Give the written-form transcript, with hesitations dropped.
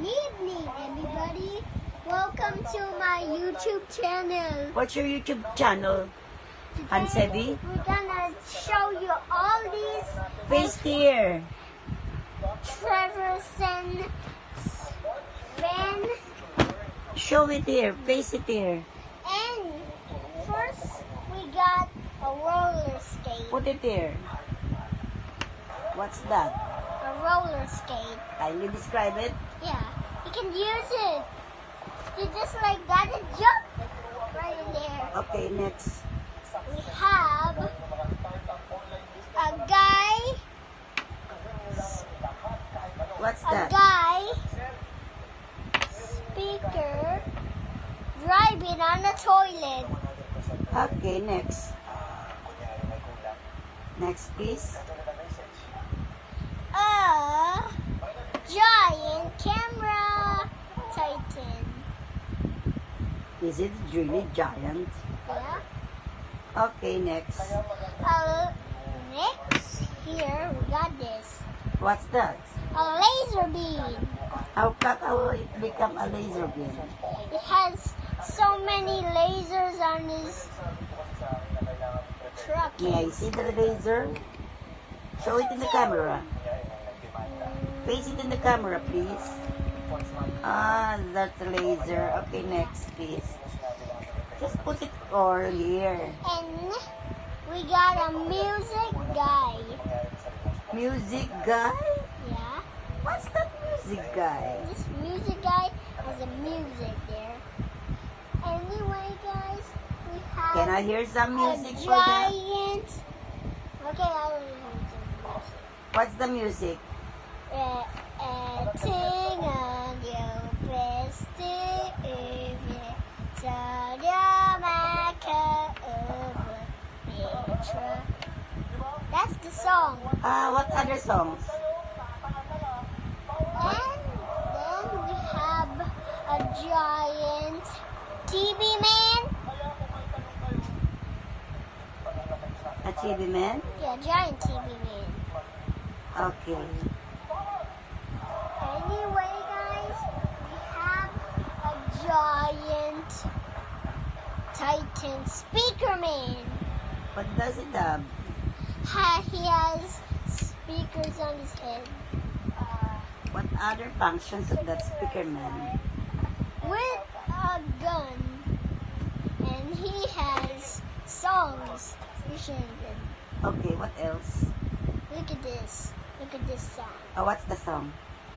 evening, everybody. Welcome to my YouTube channel. What's your YouTube channel? Hansebi? We're gonna show you all these Face here. Trevorson Van. Show it here. Face it here. And first, we got a roller skate. Put it here. What's that? A roller skate. Kindly describe it. Yeah, you can use it. You just like gotta jump right in there. Okay, next. We have a guy. What's A that? guy speaker driving on a toilet. Okay, next. Next, please. A giant camera Titan. Is it really giant? Yeah. Okay, next. Next here we got this. What's that? A laser beam. How it become a laser beam? It has so many lasers on his truck. May I see the laser? Show it in the camera. Face it in the camera, please. Ah, that's a laser. Okay, next, please. Just put it all here. And we got a music guy. Music guy? Yeah. What's that music guy? This music guy has a music there. Anyway, guys, we have Can I hear some music a for that? giant. Okay, I will hear some music. What's the music? Ting on your best That's the song. What other songs? And then we have a giant TV man. A TV man? Yeah, giant TV man. Okay. Anyway, guys, we have a giant Titan speaker man. What does it have? He has speakers on his head. What other functions of that speaker man? With a gun. And he has songs. You should Okay, what else? look at this. Look at this song. What's the song?